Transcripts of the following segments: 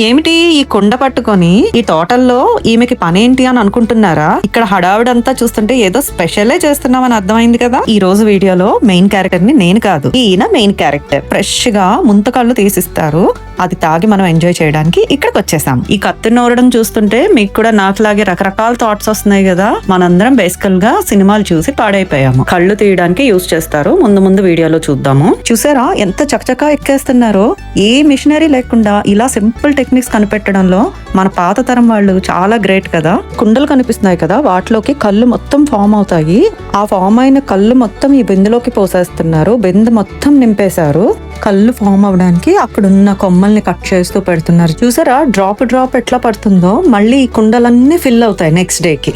ఏమిటి ఈ కుండ పట్టుకొని ఈ తోటల్లో ఈమెకి పనేంటి అని అనుకుంటున్నారా? ఇక్కడ హడావిడంతా చూస్తుంటే ఏదో స్పెషలే చేస్తున్నామని అర్థమైంది కదా. ఈ రోజు వీడియోలో మెయిన్ క్యారెక్టర్ ని నేను కాదు, ఈయన మెయిన్ క్యారెక్టర్. ఫ్రెష్ గా ముంతకళ్ళు తీసిస్తారు, అది తాగి మనం ఎంజాయ్ చేయడానికి ఇక్కడికి వచ్చేసాం. ఈ కత్తి నోరడం చూస్తుంటే మీకు కూడా నాకులాగే రకరకాల థాట్స్ వస్తున్నాయి కదా. మనందరం బేసికల్ గా సినిమాలు చూసి పాడైపోయాము. కళ్ళు తీయడానికి యూజ్ చేస్తారు, ముందు వీడియోలో చూద్దాము. చూసారా ఎంత చకచకా ఎక్కేస్తున్నారో? ఏ మిషనరీ లేకుండా ఇలా సింపుల్ టెక్నిక్స్ కనిపెట్టడంలో మన పాత తరం వాళ్ళు చాలా గ్రేట్ కదా. కుండలు కనిపిస్తున్నాయి కదా, వాటిలోకి కళ్ళు మొత్తం ఫామ్ అవుతాయి. ఆ ఫామ్ అయిన కళ్ళు మొత్తం ఈ బిందెలోకి పోసేస్తున్నారు. బిందె మొత్తం నింపేశారు. కళ్ళు ఫామ్ అవడానికి అక్కడున్న కొమ్మల్ని కట్ చేస్తూ పెడుతున్నారు. చూసారా డ్రాప్ ఎట్లా పడుతుందో? మళ్ళీ ఈ కుండలన్నీ ఫిల్ అవుతాయి నెక్స్ట్ డేకి.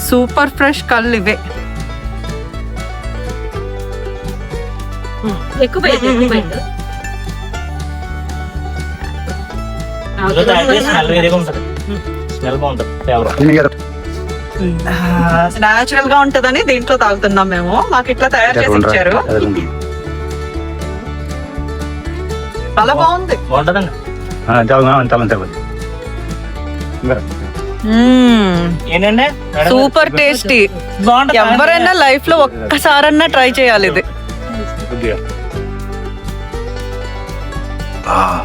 సూపర్ ఫ్రెష్ కళ్ళు ఇవే. నాచురల్ గా ఉంటదని దీంట్లో తాగుతున్నాం మేము. మాకు ఇట్లా తయారు చేసి ఇచ్చారు. చాలా బాగుంది. Super tasty. ఎవరైనా లైఫ్ లో ఒక్కసారన్నా ట్రై చేయాలి ఇది.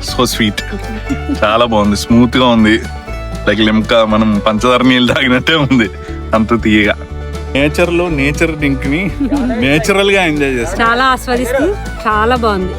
సో స్వీట్, చాలా బాగుంది, స్మూత్ గా ఉంది. లైక్ లిమ్కా మనం పంచదార నీళ్ళు తాగినట్టే ఉంది, అంత తీయగా. నేచర్ లో నేచర్ డ్రింక్ ని నేచురల్ గా ఎంజాయ్ చేస్తాం. చాలా ఆస్వాదిస్తూ చాలా బాగుంది.